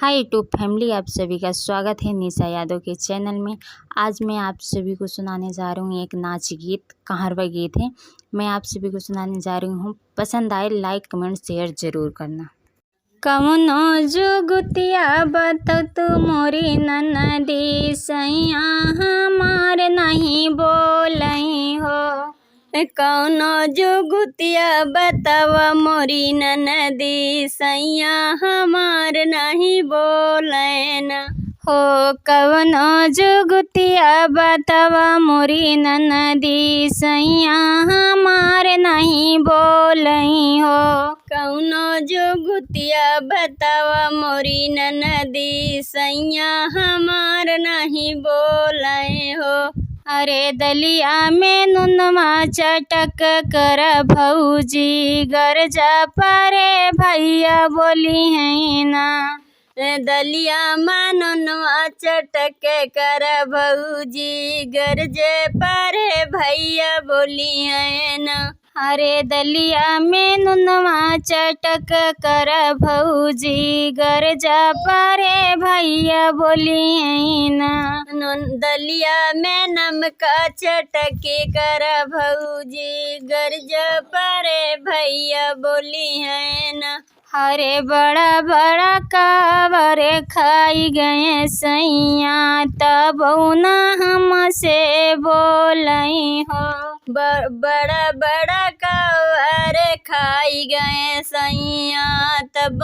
Hi YouTube family, आप सभी का स्वागत है निशा यादव के चैनल में। आज मैं आप सभी को सुनाने जा रही हूँ एक नाच गीत, कहारवा गीत है। मैं आप सभी को सुनाने जा रही हूँ। पसंद आए लाइक कमेंट शेयर ज़रूर करना। कौनो जुगतिया बतो तू मोरी ननदी, सैया हमार नहीं बोलई हो। कौनो जुगतिया बताव मोरी ननदी, सैया हमार नहीं बोलन हो। कौनो जुगतिया बताव मोरी ननदी, सैया हमार नहीं बोलई हो। कौनो जुगतिया बताव मोरी ननदी, सैया हमार नहीं बोलई हो। अरे दलिया में नुनमा चटक कर भौजी, गरजा परे भैया बोली है ना। दलिया में नुनमा चटक कर भौजी, गरजे परे भैया बोली है ना। अरे दलिया में नुनवा चटक कर भौजी, गरजा परे भैया बोली है ना। दलिया में नमक चटक कर भौजी, गरजा परे भैया बोली है ना। अरे बड़ा बड़ा कावर खाई गए सैया, तब न हमसे बोलई हो। बड़ा बड़ा कावर खाई गए सैया, तब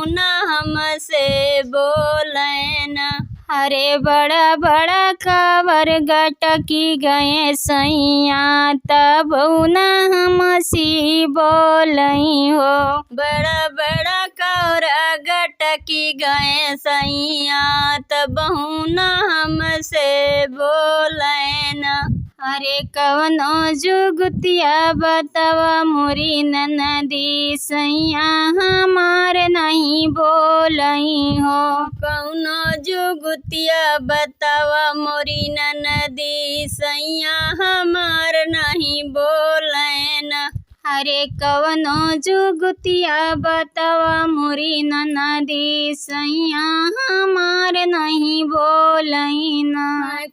न हमसे बोलई ना। अरे बड़ा बड़ा कावर गटकी गए सैया, तब न हमसी बोलई हो। बड़ा बड़ा कावर गटकी गए सैया, तब न हमसे बोलई ना। अरे कवनो जुगतिया बतावा मोरी ननदी, सैया हमार नहीं बोलई हो। कौनो जुगतिया बतावा मोरी ननदी, सैया हमार नहीं बोलई ना। अरे कवनो जुगतिया बतावा मोरी ननदी, सैया हमार नहीं बोलई ना।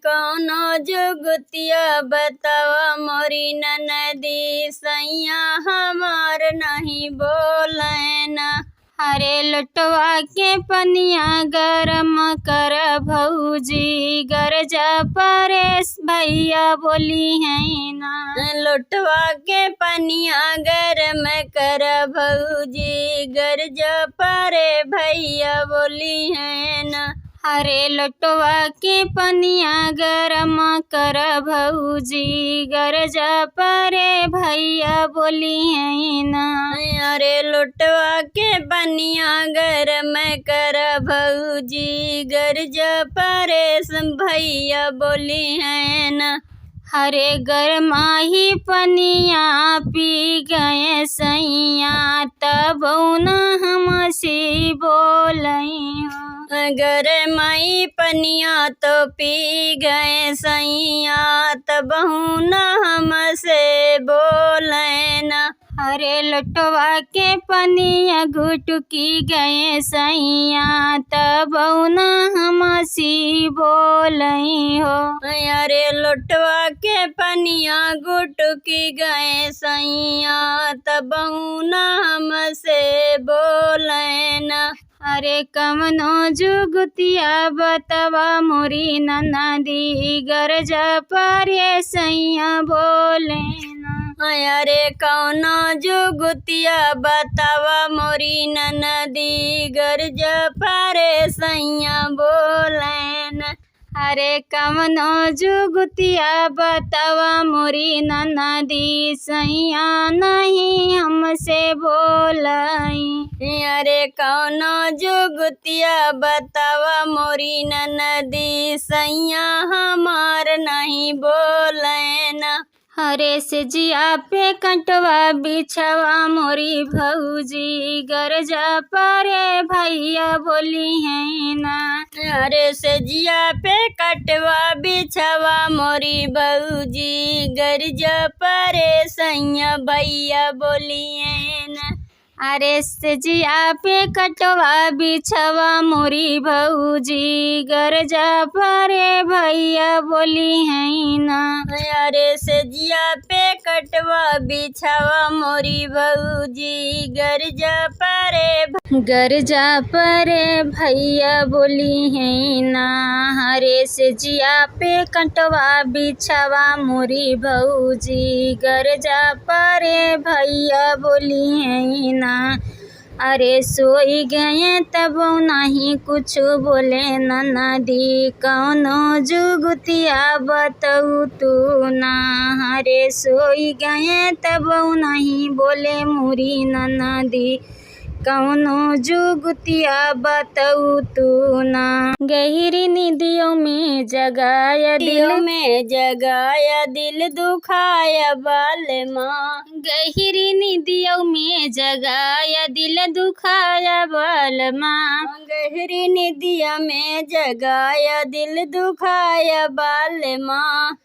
कौनो जुगतिया बतावा मोरी ननदी, सैया हमार नहीं बोलई ना। अरे लुटवा के पनिया गरम कर भौजी, गरजा परेश भैया बोली है ना। लुटवा के पनिया गरम कर भौजी, गरजा परे भैया बोली है ना। अरे लुटवा के पनिया गरम कर भौजी, गरजा परे भैया बोली है ना। अरे लुटवा के पनिया गरम कर भौजी, गरजा परे भैया बोली है ना। अरे गरमाही पनिया पी गए सैया, तब न हमसी बोलई हो। गरमाई पनिया तो पी गए सैया, तब न हमसे बोलई ना। अरे लुटवा के पनिया गुटकी गए सैया, तब न हमसी बोलई हो। अरे लुटवा के पनिया गुटकी गए सैया, तब न हमसे बोलई ना। अरे कवनो जुगतिया बतावा मोरी ननदी, गरजा परे सैया बोले ना। अरे कौनो जुगतिया बतावा मोरी ननदी, गरजा परे सैया बोले ना। अरे कवनो जुगतिया बतावा मोरी ननदी, सैया नहीं हमसे बोलई। अरे कौनो जुगतिया बतावा मोरी ननदी, सैया हमार नहीं बोलई ना। अरे से जिया पे कंटवा बिछवा मोरी भौजी, गरजा परे भैया बोली है ना। अरे से जिया पे कटवा बिछवा मोरी भौजी, गरजा परे सैया भैया बोली है ना। अरे से जिया पे कटवा बिछवा मोरी भौजी गरजा परे भैया बोली है ना। अरे से जिया पे कटवा बिछवा मोरी भौजी गरजा परे भैया बोली है ना। अरे से जिया पे कटवा बिछवा मोरी भौजी गरजा परे भैया बोली है ना। अरे सोई गए तब नहीं कुछ बोले ननदी कौनो जुगतिया बतऊ तू ना। अरे सोई गए तब नहीं बोले मुरी ननदी कौनो जुगतिया बतऊ तू ना। गहरी निदियों में जगाया दिल दुखाया बाल माँ। गहरी निदियों में जगाया दिल दुखाया बाल माँ। गहरी निदिया में जगाया दिल दुखाया बाल माँ।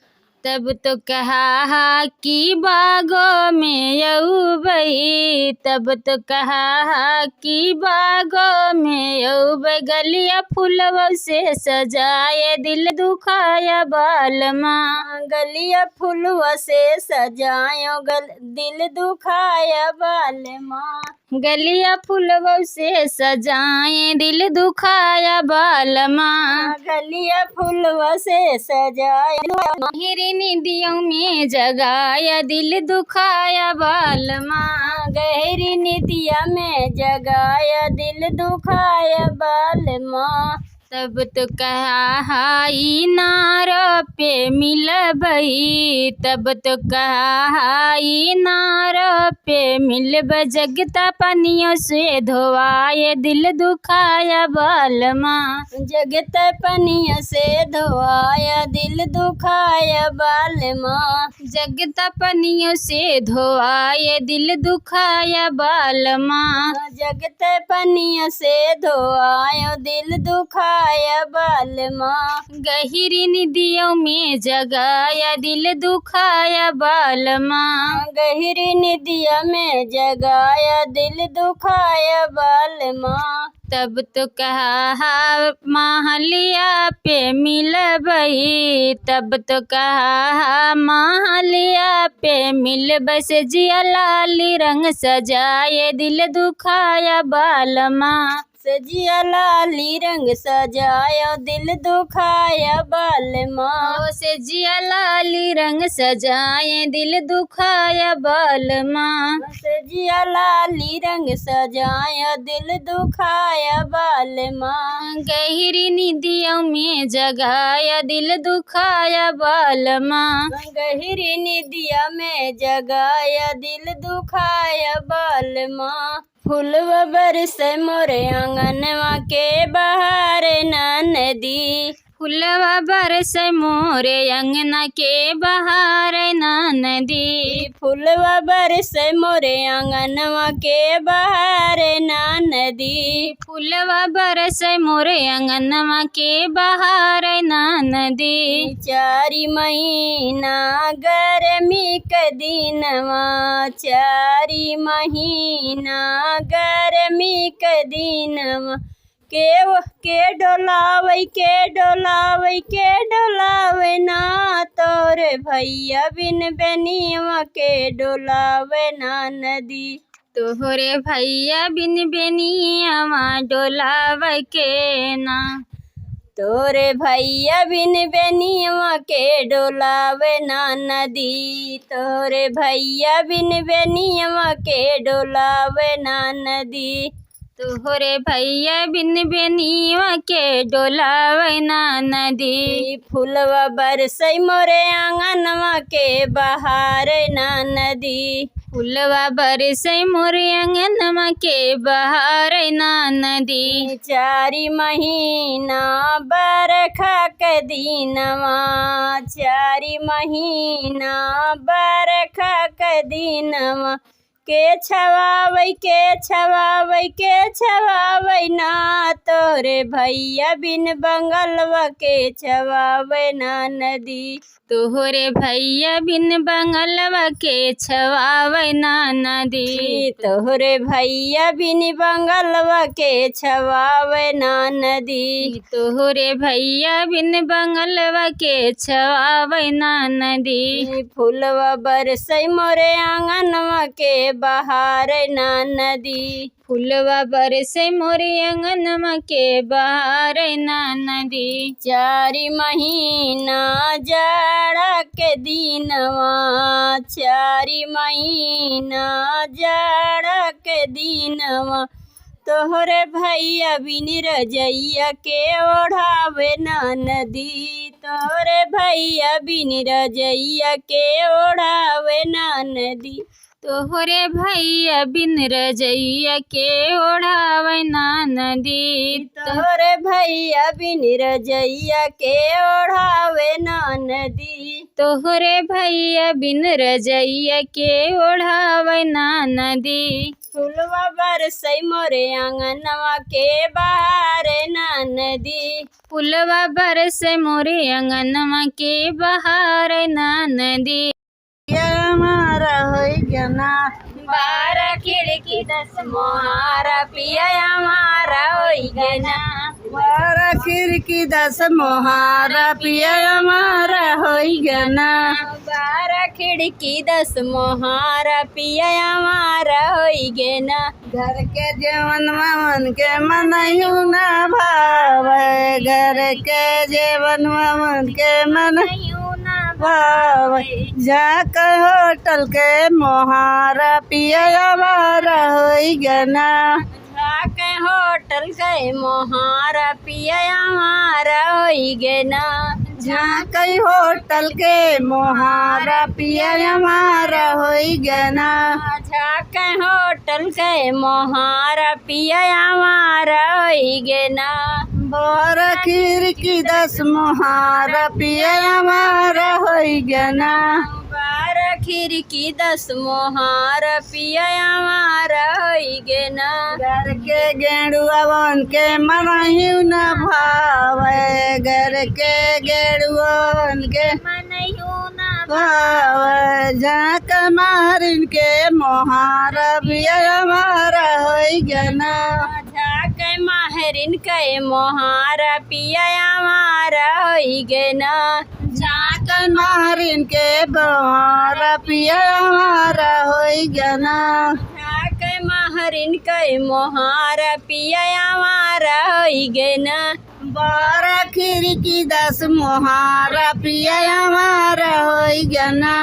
तब तो कहा कि बागों में अउबई तब तो कहा कि बागों में अउबई गलिया फूलवा से सजाए दिल दुखाया बाल माँ। गलिया फूलवा से सजायो दिल दुखाया बाल माँ। गलिया फूलवा से सजाए दिल दुखाया बाल माँ। गलिया फूलवा से सजाए गहरी निदियों में जगाया दिल दुखाया बाल माँ। गहरी निदिया में जगाया दिल दुखाया बाल माँ। तब तो कहा नारो पे मिलबई तब तो कहा नारो पे मिलब जगता पनियों से धोवाए दिल दुखाया बाल माँ। जगता पनियों से धोवाया दिल दुखाया बाल माँ। जगता पनियों से धोवाए दिल दुखाया बाल माँ। जगता पनियों से धोवायो दिल दुखाया बाल माँ। गहरी निदियों में जगाया दिल दुखाया बाल माँ। गहरी निदिया में जगाया दिल दुखाया बाल माँ। तब तो कहा महलिया पे मिलबई तब तो कहा महलिया पे मिलबई से जिया लाली रंग सजाए दिल दुखाया बाल माँ। सजिया लाली रंग सजाया दिल दुखाया बाल माँ। सजिया लाली रंग सजाए दिल दुखाया बाल माँ। सजिया लाली रंग सजाया दिल दुखाया बाल माँ। गहरी निदियों में जगाया दिल दुखाया बाल माँ। गहरी निदिया में जगाया दिल दुखाया बाल माँ। फूलवा बरसे मोरे आंगनवा के बहार नदी। फूलवा बरसे मोरे अंगना के बहार नदी। फूलवा बरसे मोरे आंगनवा के बहार नदी। फूलवा बरसे मोरे अंगनवा के बहार नदी। चारी महीना गर्मी के दिनवा चारी महीना गर्मी के दिनवा के डोलावे ना तोरे भैया बिन बेनिया के डोलावे ना नदी। तोहरे भैया बिन बेनिया डोलावे के ना। तोरे भैया बिन बेनिया के डोलावे ना नदी। तोरे भैया बिन बेनिया के डोलावे ना नदी। तोहरे भैया बिन बेनिया के डोलावे ना नदी। फूलवा बरसई मोरे आंगनवा के बहार ना नदी। फूलवा बरसई मोरे आंगनवा के बहार ना नदी। चारी महीना बरखा के दिनवा चारी महीना बरखा के दिनवा के छवावै ना तोरे भैया बिन बंगलवा के छवावै ना नदी। तोहरे भैया बिन बंगलवा के छवावै ना नदी। तोहरे भैया बिन बंगलवा के छवावै ना नदी। तोहरे भैया बिन बंगलवा के छवावै ना नदी। फूलवा बरसै मोरे आंगनवा के बहारै ना नदी। फूलवा बरसै मोरे आंगनवा के बहारै ना नदी। चारि महीना जाड़ा के दिनवा, चारि महीना जाड़ा के दिनवा तोहरे भैया बिन रजैया के ओढ़ावे ना नदी। तोहरे भैया बिन रजैया के ओढ़ावे ना नदी। तोहरे भैया बिन रजैया के ओढ़ावै ना नदी। तोहरे भैया बिन रजैया के ओढ़ावे ना नदी। तोहरे भैया बिन रजैया के ओढ़ावै ना नदी। फूलवा बरसै मोरे आंगनवा के बहारै ना नदी। फूलवा बरसै मोरे आंगनवा के बहारै ना नदी। हमारा होई गना 12 खिड़की 10 मोहारा पिया हमारा होई गना। 12 खिड़की 10 मोहारा पिया हमारा होई गना। 12 खिड़की 10 मोहारा पिया हमारा होई गना। घर के जेवन मन के मनयू ना भावे, घर के जेवन मन के मनयू जाके होटल के मोहारा पिया हमारा होई गना। जाके होटल के मोहारा पिया हमारा होई गना। जाके होटल के मोहारा पिया हमारा होई गना। जाके होटल के मोहारा पिया हमारा होई गना। 12 खिड़की 10 मोहारा पिया हमारा होई गना। 12 खिड़की 10 मोहारा पिया हमारा होई गना। घर के गेड़ुआ बन के मनयू न भावे, घर के गेड़ुआ बन के मनयू न भावे। जाके मारिन के मोहारा पिया हमारा होई गना। जाके माहरिन के मोहारा पिया हमारा होई गना। जाके माहरिन के मोहारा पिया हमारा होई गना। जाके माहरिन के मोहारा पिया हमारा होई गना। 12 खिड़की 10 मोहारा पिया हमारा होई गना।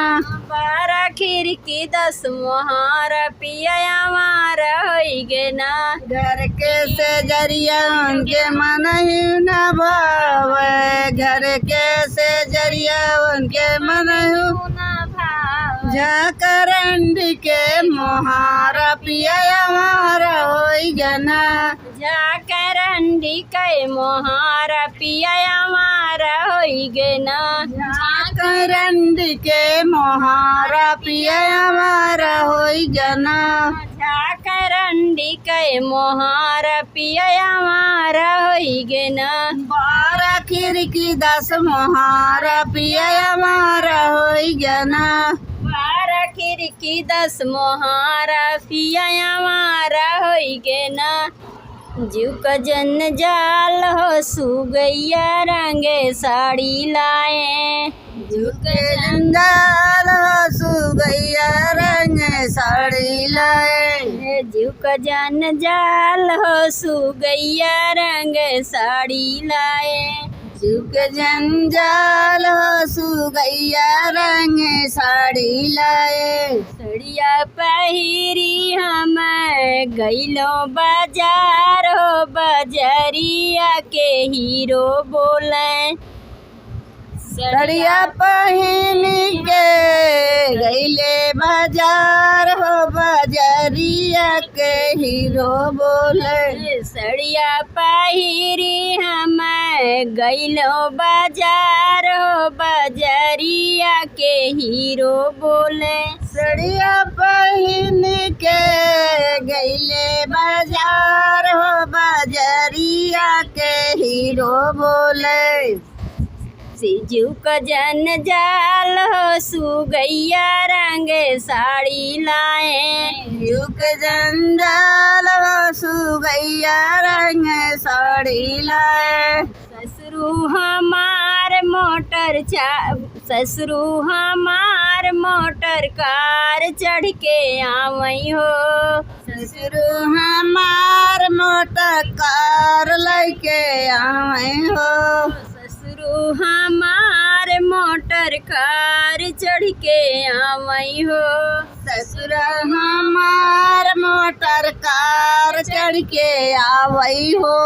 12 खिड़की 10 मोहारा पिया हमारा होई गना। घर के से जरिया उनके मनयू न भावे, घर के से जरिया उनके मनयू न भावे। जाकरंडी के मोहारा पिया हमारा होई गना। जाकरंडी के मोहारा पिया हमारा होई गना। जाकरंडी के मोहारा पिया हमारा होई गना। जाकरंडी के मोहारा पिया हमारा होई गना। 12 खिड़की 10 मोहारा पिया हमारा होई गना। 12 खिड़की 10 मोहारा पिया हमारा होई गना। जीव का जन जाल हो सुगैया रंगे साड़ी लाए। जीव के जंजाल हो सुगैया रंगे साड़ी लाए। जीव का जन जाल हो सुगैया रंगे साड़ी लाए। जीव के जंजाल हो सुगैया रंगे साड़ी लाए। सड़िया पहिरी हम गइलो बाजार हो, बजरिया के हीरो बोले। सड़िया पहिन के गइले बाजार हो, बजरिया के हीरो बोले। सड़िया पहिरी हम गइलो बाजार हो, बजरिया के हीरो बोले। सड़िया पहिन के गईले बाजार हो बजरिया के हीरो बोले सिजू का जन जाल हो सुगैया रंग साड़ी लाए युग जंजाल हो सुगैया रंग साड़ी लाए ससुरु हमार मोटर ससुरु हमार मोटर कार चढ़ के आवई हो ससुरु हमार मोटर कार लेके आवे हो ससुरु हमार मोटर कार चढ़ के आवई हो ससुर हमार मोटर कार चढ़ के आवई हो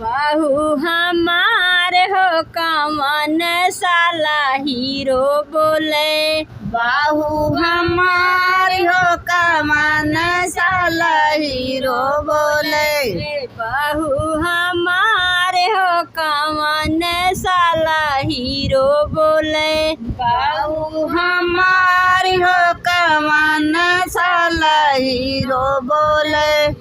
बाहू हमार हो कमन साला हीरो बोले बाहू हमार हो कमान साला हीरो बोले बाहू हमार हो कमन साला हीरो बोले बाहू हमार हो कमान साला हीरो बोले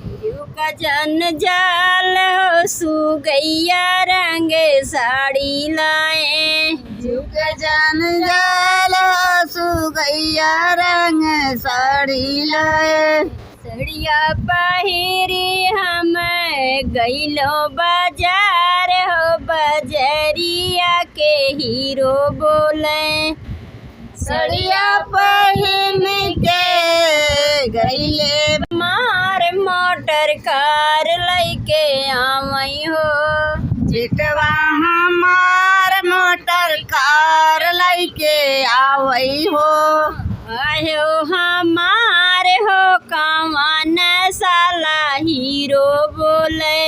का जन जाल हो सुगैया रंग साड़ी लाए युग जन जाल हो सुगैया रंग साड़ी लाए सड़िया पहिरी हम गईलो बाजार हो बजरिया के हीरो बोले सड़िया पहिन के गईले मार मोटर कार लैके आवई हो चिटवा हमार मोटर कार लेके आवई हो आयो हमार हो कमान साला हीरो बोले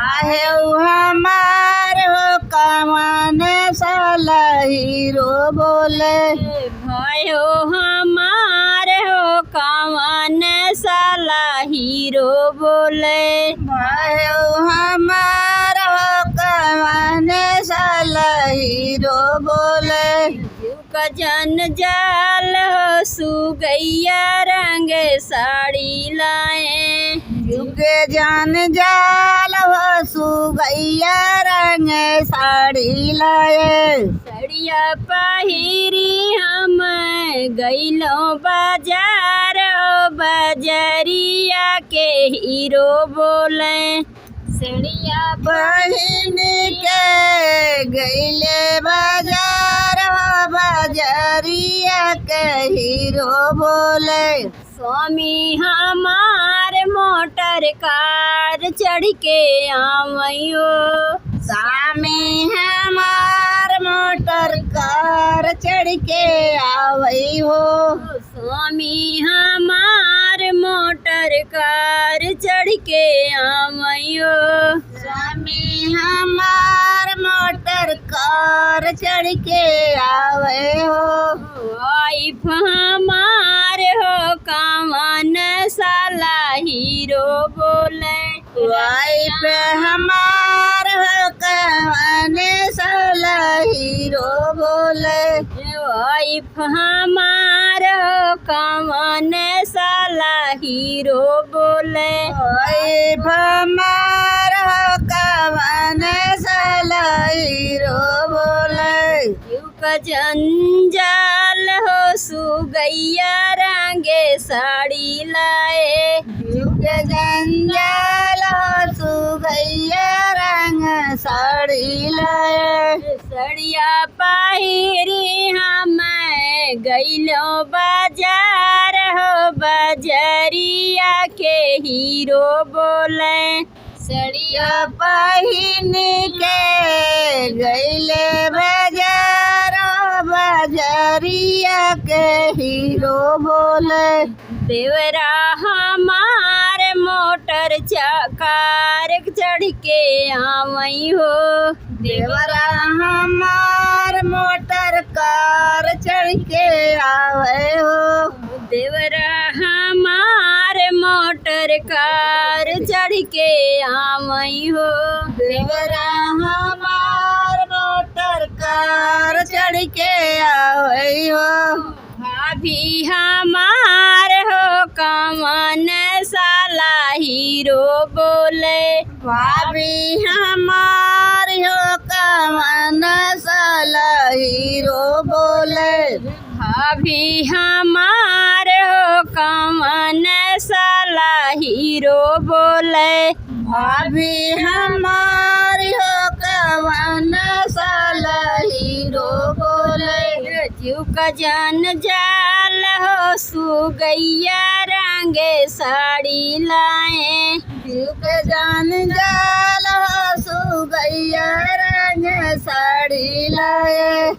आहे हमार हो कमान साला हीरो बोले भयो हमार हो कमान साला हीरो बोले आहे हमार हो कमान साला हीरो बोले का जन जाल हो सुगैया रंग साड़ी लाए युग जान जाल हो सुगैया रंग साड़ी लाए सड़िया पहिरी हम गईलो बाजार हो बजरिया के हीरो बोले सड़िया पहिन के गईले बाजार हो बजरिया के हीरो बोले स्वामी हमार मोटर कार चढ़ के आवई हो सामी हमार मोटर कार चढ़ के आवई हो स्वामी हमार मोटर कार चढ़ के आवई हो स्वामी हमार मोटर कार चढ़ के आवे हो वाइफ हमार हो कमन साला हीरो बोले वाइफ हमार हो कवन साला हीरो बोले वाइफ हमार हो कमन साला हीरो बोले वाइफ हमार हो कवन साला हीरो बोले युग जंजाल हो सुगैया रंगे साड़ी लाए युग जंजाल हो सुगैया रंग साड़ी लाए सड़िया पहिरी हम गईलो बाजार हो बजरिया के हीरो बोले सड़िया पहिन के गईले बाजार बजरिया के हीरो बोले देवरा हमार मोटर कार चढ़ के आवई हो देवरा हमार मोटर कार चढ़ के आवे हो देवरा हमार मोटर कार चढ़ के आवई हो देवरा हमार मोटर कार चढ़ के आवे हो भाभी हमार हो कवन साला हीरो बोले। भाभी हमार हो कवन साला हीरो बोले। भाभी हमार हो कवन साला हीरो बोले। भाभी हमार हो कवन साला हीरो बोले। जीव का जान जाल हो सुगैया रंगे साड़ी लाए। जीव के जान जाल हो सुगैया रंग साड़ी लाए।